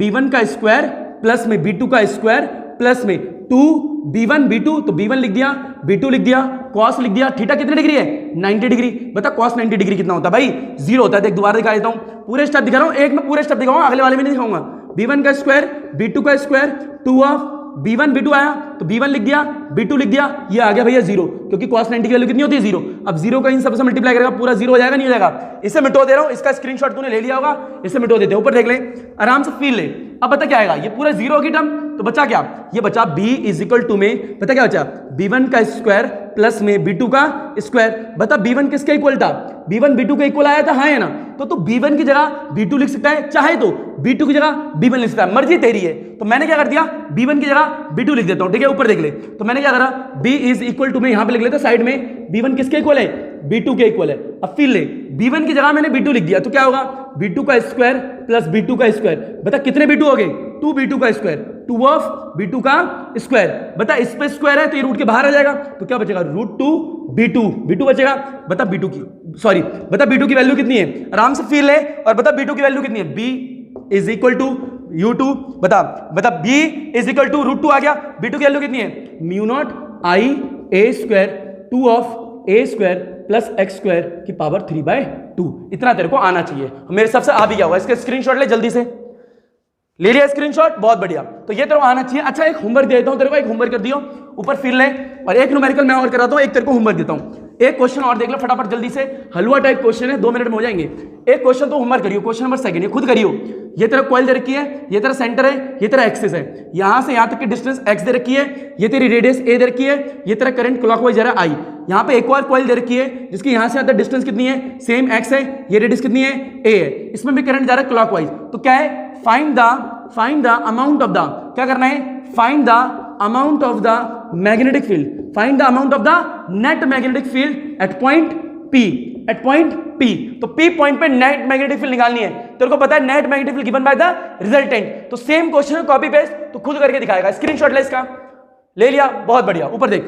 B1 का स्क्वायर प्लस में B2 का स्क्वायर प्लस में 2B1 B2, तो B1 लिख दिया, B2 लिख दिया, cos लिख दिया, थीटा कितनी डिग्री है 90 डिग्री। बता cos 90 डिग्री कितना होता है भाई, 0 होता है। देख दोबारा दिखा देता हूं, पूरे स्टेप दिखा रहा हूं, एक में पूरे स्टेप दिखाऊंगा, अगले वाले में नहीं दिखाऊंगा। B1 का स्क्वायर B2 का स्क्वायर 2 ऑफ B1 B2 आया तो B1 लिख दिया, B2 लिख दिया, ये आ गया भैया 0, क्योंकि cos 90 की वैल्यू कितनी होती है 0। अब 0 का इन सबसे मल्टीप्लाई करेगा पूरा 0 हो जाएगा, नहीं हो जाएगा। इसे मिटो दे रहा हूं, इसका स्क्रीनशॉट तूने ले लिया होगा, इसे मिटो देते हैं। ऊपर देख ले, आराम से फील ले। अब बता क्या आएगा, ये पूरा 0 की टर्म, तो बचा क्या, ये बचा B इज इक्वल टू में, पता क्या बचा, B1 का स्क्वायर प्लस में B2 का स्क्वायर। बता B1 किसके इक्वल था, B1 B2 के इक्वल आया था, हाँ है ना। तो B1 की जगह B2 लिख सकता है, चाहे तो B2 की जगह B1 लिख सकता है, मर्जी तेरी है। तो मैंने क्या कर दिया, B1 की जगह B2 लिख देता हूं, ठीक है। ऊपर देख ले, तो मैंने क्या करा, B इज इक्वल टू में यहां पे लिख लेते साइड में, B1 किसके इक्वल है, B2 के इक्वल है। अब फिर ले, B1 की जगह मैंने B2 लिख दिया, तो क्या होगा, B2 का स्क्वायर प्लस B2 का स्क्वायर। बता कितने B2 हो गए, 2 B2 का स्क्वायर, 2 ऑफ B2 का स्क्वायर। बता इस पे स्क्वायर है तो ये रूट के बाहर आ जाएगा, तो क्या बचेगा, √2 B2 बचेगा। बता B2 की वैल्यू कितनी है, आराम से फील है, और बता B2 की वैल्यू कितनी है, B is equal to U2। बता B इज इक्वल टू √2 आ गया। B2 की वैल्यू कितनी है, mu naught I A square 2 of A square plus x square की पावर 3/2। इतना तेरे को आना चाहिए, मेरे हिसाब से आ भी गया होगा। इसका स्क्रीनशॉट ले जल्दी से, ले लिया स्क्रीनशॉट, बहुत बढ़िया। तो ये तेरे को आना चाहिए। अच्छा एक होमवर्क देता हूं तेरे को, एक होमवर्क कर दियो, ऊपर फिर ले, और एक न्यूमेरिकल मैं और कराता हूं, एक तेरे को होमवर्क देता हूं। एक क्वेश्चन और देख लो फटाफट जल्दी से, हलवा टाइप क्वेश्चन है, 2 मिनट में हो जाएंगे। एक क्वेश्चन तो होमवर्क करियो, क्वेश्चन नंबर 2 ये खुद करियो। ये तेरा कॉइल दे रखी है, ये तेरा सेंटर है, ये तेरा एक्सिस है, यहां से यहां तक की डिस्टेंस x दे रखी है, ये तेरी रेडियस a दे रखी है, ये तेरा करंट क्लॉकवाइज जा रहा है i। यहां पे एक और कॉइल दे रखी है जिसकी यहां से यहां तक डिस्टेंस कितनी है, सेम x है, ये रेडियस कितनी है, a है, इसमें भी करंट जा रहा है क्लॉकवाइज। तो क्या है, find the amount of the, क्या करना है, find the amount of the magnetic field, find the amount of the net magnetic field at point P, at point P। तो P पॉइंट पे नेट मैग्नेटिक फील्ड निकालनी है। तेरे को पता है net magnetic field given by the resultant. तो same question है, कॉपी पेस्ट, तो खुद करके दिखाएगा। स्क्रीनशॉट ले इसका, ले लिया, बहुत बढ़िया। ऊपर देख,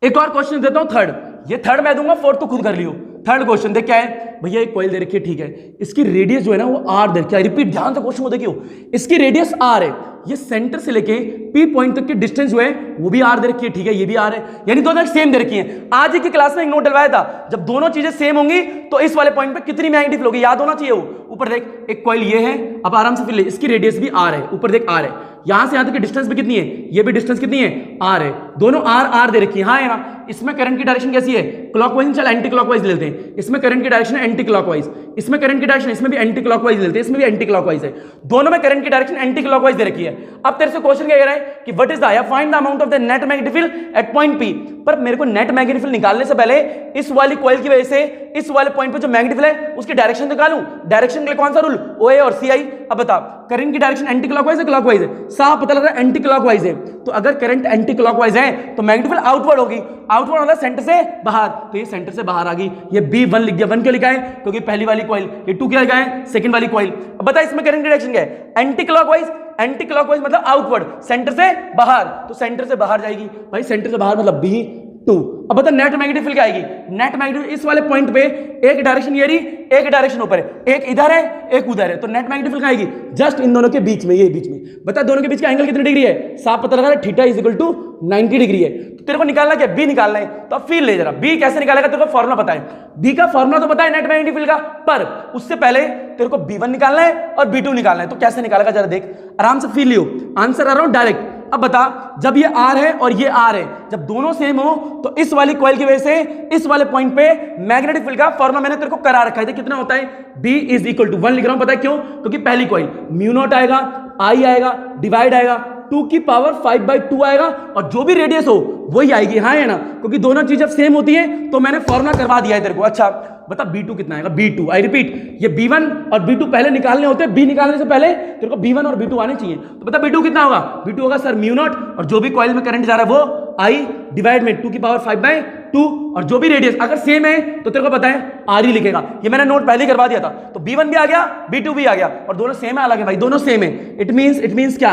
एक और क्वेश्चन देता हूं, थर्ड, ये थर्ड मैं दूंगा, फोर्थ तो खुद कर लियो। थर्ड क्वेश्चन देख क्या है भैया, एक कॉइल दे रखी है, ठीक है, इसकी रेडियस जो है ना वो r दे रखी है। रिपीट ध्यान से क्वेश्चन को देखियो, इसकी रेडियस r है, ये सेंटर से लेके P पॉइंट तक की डिस्टेंस जो है वो भी r दे रखी है, ठीक है, ये भी r है, यानी दोनों सेम दे रखी है। आज की क्लास में एक नोट डलवाया था, जब दोनों चीजें सेम होंगी तो इस वाले पॉइंट पे कितनी मैग्नेटिक फील्ड होगी, याद होना चाहिए वो। ऊपर देख, एक कॉइल ये है, अब आराम से फिर ले, इसकी रेडियस भी r है, ऊपर देख r है, यहां से यहां तक की डिस्टेंस भी कितनी है, ये भी डिस्टेंस कितनी है, r है, दोनों r दे रखी है। हाँ है ना, इसमें करंट की डायरेक्शन कैसी है, क्लॉकवाइज, चल एंटी क्लॉकवाइज लेते हैं। इसमें करंट की डायरेक्शन है एंटी क्लॉकवाइज, इसमें करंट की डायरेक्शन, इसमें भी एंटी क्लॉकवाइज लेते हैं, इसमें भी एंटी क्लॉकवाइज है, दोनों में करंट की डायरेक्शन एंटी क्लॉकवाइज दे रखी है। अब तेरे से क्वेश्चन क्या कह रहा है कि व्हाट इज द, या find the amount of the net magnetic field at point P। पर मेरे को नेट मैग्नेटिक फील्ड निकालने से पहले इस वाली कॉइल की वजह से इस वाले पॉइंट पे जो मैग्नेटिक फील्ड है उसकी डायरेक्शन निकालूं। डायरेक्शन के लिए कौन सा रूल, OA और CI। अब बता, करंट की डायरेक्शन एंटी क्लॉकवाइज है क्लॉकवाइज है, साफ पता लग रहा है एंटी क्लॉकवाइज है। तो अगर करंट एंटी क्लॉकवाइज है तो मैग्नेटिक फील्ड आउटवर्ड होगी, आउटवर्ड मतलब सेंटर से बाहर, तो ये सेंटर से बाहर आ गई। ये B1 लिख दिया, 1 क्यों लिखा है, क्योंकि पहली वाली कॉइल, ये 2 क्या लिखा है, सेकंड वाली कॉइल। अब बता इसमें करंट की डायरेक्शन क्या है, एंटी क्लॉकवाइज, एंटी क्लॉकवाइज मतलब आउटवर्ड, सेंटर से बाहर, तो सेंटर से बाहर जाएगी भाई, सेंटर से बाहर मतलब B2। अब बता नेट मैग्नेटिक फील्ड क्या आएगी, नेट मैग्नेटिक इस वाले पॉइंट पे एक डायरेक्शन ये रही, एक डायरेक्शन ऊपर है, एक इधर है एक उधर है, तो नेट मैग्नेटिक फील्ड आएगी जस्ट इन दोनों के बीच में, ये बीच में। बता दोनों के बीच का एंगल कितनी डिग्री है, साफ पता लगा रहा है, theta is equal to 90 degree है। तो तेरे को निकालना क्या, B निकालना है। तो अब फील्ड ले जरा, B कैसे निकालेगा, तेरे को फॉर्मूला पता है, B का फॉर्मूला तो पता है नेट मैग्नेटिक फील्ड का, पर उससे पहले तेरे को B1 निकालना है और B2 निकालना है। तो कैसे निकालेगा जरा देख, आराम से फील लियो, आंसर आ रहा हूं डायरेक्ट। अब बता, जब ये R है और ये R है, जब दोनों सेम हो तो इस वाली कॉइल की वजह से इस वाले पॉइंट पे मैग्नेटिक फील्ड का फॉर्मूला मैंने तेरे को करा रखा है, कितना होता है, B इज इक्वल टू 1 लिख रहा हूं, पता है क्यों, क्योंकि पहली कॉइल म्यू नॉट आएगा, I आएगा, डिवाइड आएगा, 2 की पावर 5/2 आएगा, और जो भी रेडियस हो वही आएगी। हाँ है ना, क्योंकि दोनों चीज जब सेम होती है तो मैंने फॉर्मूला करवा दिया है तेरे को। अच्छा बता B2 कितना आएगा, B2, आई रिपीट, ये B1 और B2 पहले निकालने होते हैं, B निकालने से पहले तेरे को B1 और B2 आने चाहिए। तो बता B2 कितना होगा, B2 होगा सर म्यू नॉट, और जो भी कॉइल में करंट जा रहा है वो I डिवाइड में 2 की पावर 5/2, और जो भी रेडियस अगर सेम है तो तेरे को पता है R ही लिखेगा। ये मैंने नोट पहले ही करवा दिया था। तो B1 भी आ गया, B2 भी आ गया, और दोनों सेम है, अलग है भाई, दोनों सेम है। इट मींस क्या,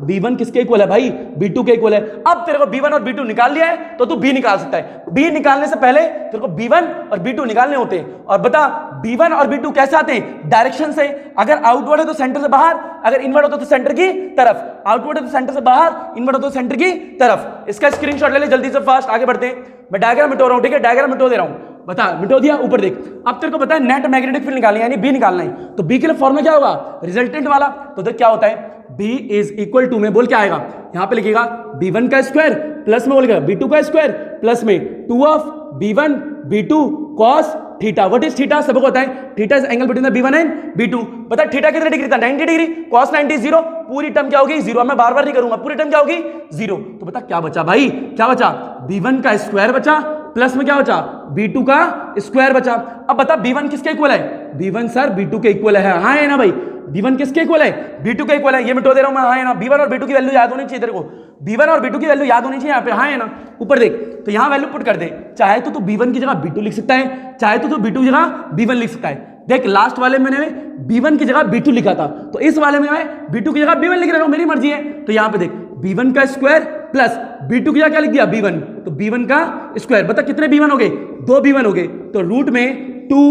B1 किसके इक्वल है भाई, B2 के इक्वल है। अब तेरे को B1 और B2 निकाल लिया है तो तू B निकाल सकता है। B निकालने से पहले तेरे को B1 और B2 निकालने होते हैं। और बता B1 और B2 कैसे आते हैं, डायरेक्शन से, अगर आउटवर्ड है तो सेंटर से बाहर, अगर इनवर्ड हो तो सेंटर की तरफ, आउटवर्ड है तो सेंटर से बाहर, इनवर्ड हो तो सेंटर की तरफ। इसका स्क्रीनशॉट ले ले जल्दी से, फास्ट आगे बढ़ते हैं। मैं डायग्राम मिटो रहा हूं, ठीक है, डायग्राम मिटो दे रहा हूं, बता मिटो दिया। ऊपर देख, अब तेरे को पता है नेट मैग्नेटिक फील्ड निकालना है, यानी B निकालना है। तो B के लिए फॉर्मूला क्या होगा, रिजल्टेंट वाला। तो देख क्या होता है, B इज इक्वल टू में बोल क्या आएगा, यहां पे लिखेगा B1 का स्क्वायर प्लस में बोलेगा B2 का स्क्वायर प्लस में 2 of B1 B2 cos theta. What is theta, सबको पता है, theta is angle between the B1 and B2। बता थीटा कितने डिग्री था, 90 डिग्री, cos 90 0, पूरी टर्म क्या होगी 0। मैं बार बार नहीं करूंगा, पूरी टर्म क्या होगी 0। तो बता क्या बचा भाई, क्या बचा, B1 का स्क्वायर बचा प्लस में क्या बचा, B2 का स्क्वायर बचा। अब बता B1 किसके इक्वल है, B1 सर B2 के इक्वल है। हाँ है ना भाई, B1 किसके इक्वल है, B2 के इक्वल है। ये मिटो दे रहा हूं मैं, हाँ है ना, B1 और B2 की वैल्यू याद होनी चाहिए तेरे को, B1 और B2 की वैल्यू याद होनी चाहिए यहाँ पे। हाँ है ना, ऊपर देख, तो यहाँ वैल्यू पुट कर दे, चाहे तो तू B1 की जगह B2 लिख सकता है, चाहे तो तू B2 की जगह B1 लिख सकता है। देख लास्ट वाले में मैंने B1 की जगह B2 लिखा था, तो इस वाले में मैं B2 की जगह B1 लिख रहा हूं, मेरी मर्जी है। तो यहाँ पे देख B1 का स्क्वायर प्लस B2 की जगह क्या लिख दिया B1, तो B1 का स्क्वायर। बता कितने B1 हो गए, 2 B1 हो गए, तो रूट में 2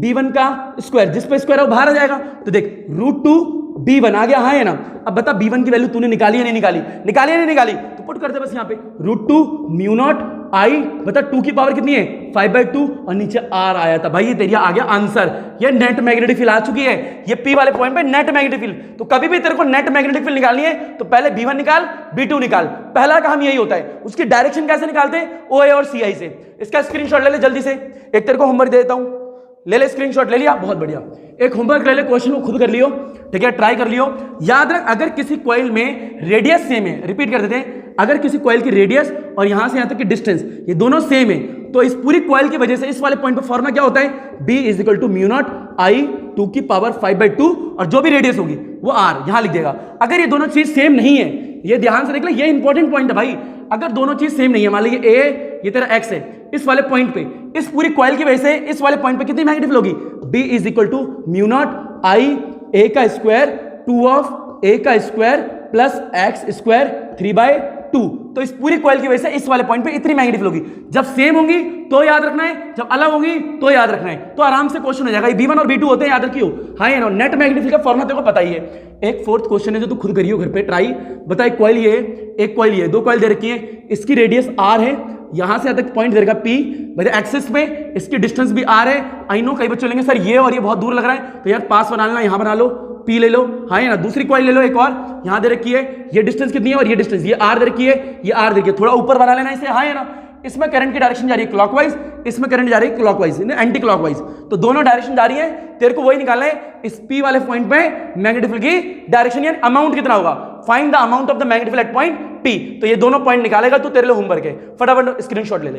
B1 का स्क्वायर, जिस पे स्क्वायर है वो बाहर आ जाएगा। तो देख रूट 2 B1 आ गया, हाँ है ना। अब बता B1 की वैल्यू तूने निकाली है नहीं निकाली, निकाली है नहीं निकाली, तो पुट कर दे बस यहाँ पे √2 म्यू नॉट आई, बता 2 की पावर कितनी है 5/2 और नीचे R आया था भाई, ये तेरा आ गया आंसर। ये नेट मैग्नेटिक फील्ड आ चुकी है, ये P वाले पॉइंट पे नेट मैग्नेटिक फील्ड। तो कभी भी तेरे को नेट मैग्नेटिक फील्ड निकालनी है तो पहले B1 निकाल B2 निकाल, पहला काम यही होता है। उसकी डायरेक्शन कैसे निकालते हैं, OA और CI से। इसका स्क्रीनशॉट ले ले जल्दी से, एक तेरे को होमवर्क दे देता हूं, ले ले स्क्रीनशॉट ले लिया, बहुत बढ़िया। एक होमवर्क ले ले, क्वेश्चन को खुद कर लियो, ठीक है, ट्राई कर लियो। याद रख अगर किसी कॉइल में रेडियस सेम है, रिपीट कर देते हैं, अगर किसी कॉइल की रेडियस और यहां से यहां तक की डिस्टेंस ये दोनों सेम है, तो इस पूरी कॉइल की वजह से इस वाले पॉइंट पे फॉर्मूला क्या होता है, B = म्यू नॉट आई 2 की पावर 5/2 और जो भी रेडियस होगी वो R यहां लिख देगा। अगर ये दोनों चीज सेम नहीं है, ये ध्यान से देख ले, ये इंपॉर्टेंट पॉइंट है भाई। अगर दोनों चीज सेम नहीं है, मान लीजिए A ये तेरा X है, इस वाले पॉइंट पे इस पूरी कॉइल की वजह से इस वाले पॉइंट पे कितनी मैग्नेटिक फील्ड होगी, B = mu naught I A का स्क्वायर 2 ऑफ A का स्क्वायर प्लस X स्क्वायर 3/2। तो इस पूरी कॉइल की वजह से इस वाले पॉइंट पे इतनी मैग्नेटिक फील्ड होगी। जब सेम होंगी तो याद रखना है, जब अलग होंगी तो याद रखना है, तो आराम से क्वेश्चन हो जाएगा। B1 और B2 होते हैं, याद रखियो। हाँ या नो, नेट मैग्नेटिक फील्ड का फॉर्मूला तेरे को पता ही है। एक फोर्थ क्वेश्चन है जो तू खुद करियो घर पे ट्राई, बता एक कॉइल ये, एक कॉइल ये, दो कॉइल दे रखी है, इसकी रेडियस R है, यहां से तक पॉइंट दे रखा P, मेरे एक्सिस पे इसकी डिस्टेंस भी R है। आई नो कई बच्चे लेंगे सर ये और ये बहुत दूर लग रहा है, तो यार पास बना लेना, यहां बना लो, P ले लो, हाँ है ना। दूसरी कॉइल ले लो एक और, यहां दे रखी है, ये डिस्टेंस कितनी है और ये डिस्टेंस, ये R दे रखी है, ये R दे रखी है, थोड़ा ऊपर बना लेना इसे, हाँ है ना। इसमें करंट की डायरेक्शन जा रही है क्लॉकवाइज, इसमें करंट जा रही है क्लॉकवाइज, एंटी क्लॉकवाइज, तो दोनों डायरेक्शन जा रही है। तेरे को वही निकालना है, इस P वाले पॉइंट पे मैग्नेटिक फील्ड की डायरेक्शन यानी अमाउंट कितना होगा, find the amount of the magnetic field at point P। तो ये दोनों पॉइंट निकालेगा तो तेरे लिए होमवर्क है, फटाफट स्क्रीनशॉट ले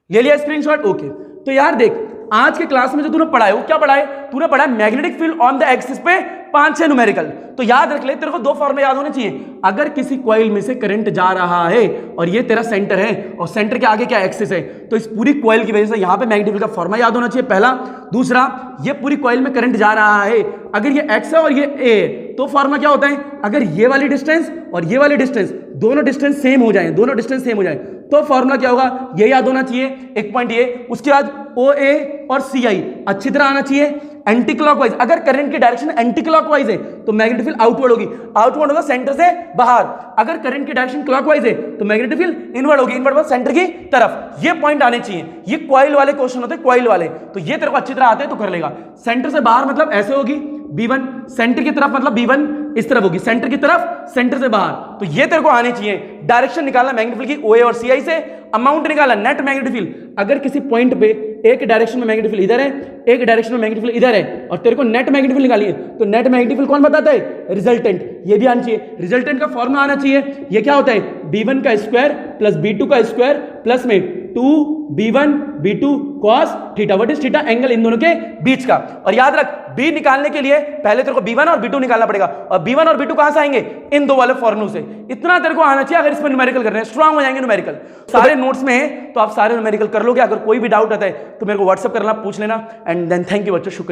लिया स्क्रीनशॉट, ओके। तो यार देख आज के क्लास में जो तूने पढ़ा है वो क्या पढ़ा है, तूने पढ़ा है magnetic field on the axis पे 5-6 न्यूमेरिकल। तो याद रख ले, तेरे को दो फॉर्मूले याद होने चाहिए। अगर किसी कॉइल में से करंट जा रहा है और ये तेरा सेंटर है और सेंटर के आगे क्या एक्सिस है, तो इस पूरी कॉइल की वजह से यहां पे मैग्नेटिक फील्ड का फॉर्मूला याद होना चाहिए पहला। दूसरा, ये पूरी कॉइल में करंट जा रहा है, अगर ये x है और ये a है तो फॉर्मूला क्या होता है, अगर ये वाली डिस्टेंस और ये वाली डिस्टेंस दोनों डिस्टेंस सेम हो जाए, दोनों डिस्टेंस सेम हो जाए तो फॉर्मूला क्या होगा, ये याद होना चाहिए एक पॉइंट ये। उसके बाद OA और CI अच्छी तरह आना चाहिए। एंटी क्लॉकवाइज, अगर करंट की डायरेक्शन एंटी क्लॉकवाइज है तो मैग्नेटिक फील्ड आउटवर्ड होगी, आउटवर्ड होगा सेंटर से बाहर। अगर करंट की डायरेक्शन क्लॉकवाइज है तो मैग्नेटिक फील्ड इनवर्ड होगी, इनवर्ड मतलब सेंटर की तरफ। ये पॉइंट आने चाहिए, ये कॉइल वाले क्वेश्चन होते हैं, कॉइल वाले, तो ये तेरे को अच्छी तरह आते हैं तो कर लेगा। सेंटर से बाहर मतलब ऐसे होगी B1, सेंटर की तरफ मतलब B1 इस तरफ होगी, सेंटर की तरफ, सेंटर से बाहर, तो ये तेरे को आने चाहिए। डायरेक्शन निकालना मैग्नेटिक फील्ड की OA और CI से, अमाउंट निकालना नेट मैग्नेटिक फील्ड। अगर किसी पॉइंट पे एक डायरेक्शन में मैग्नेटिक फील्ड इधर है, एक डायरेक्शन में मैग्नेटिक फील्ड इधर है और तेरे को नेट मैग्नेटिक फील्ड निकाली है, तो नेट मैग्नेटिक फील्ड कौन बताता है, रिजल्टेंट। ये भी आना चाहिए, रिजल्टेंट का फॉर्मूला आना चाहिए। ये क्या होता है, B1 का स्क्वायर प्लस B2 का स्क्वायर प्लस में 2B1 B2 cos theta, what is theta, angle in दोनों के बीच का। और याद रख B निकालने के लिए पहले तेरे को B1 और B2 निकालना पड़ेगा, और B1 और B2 कहां से आएंगे, इन दो वाले फॉर्मूले से। इतना तेरे को आना चाहिए, अगर इसमें न्यूमेरिकल करने हैं स्ट्रांग हो जाएंगे न्यूमेरिकल। सारे नोट्स में है तो आप सारे न्यूमेरिकल कर लोगे। अगर कोई भी डाउट आता है तो मेरे को व्हाट्सएप करना, पूछ लेना। एंड देन थैंक यू बच्चों, शुक्रिया।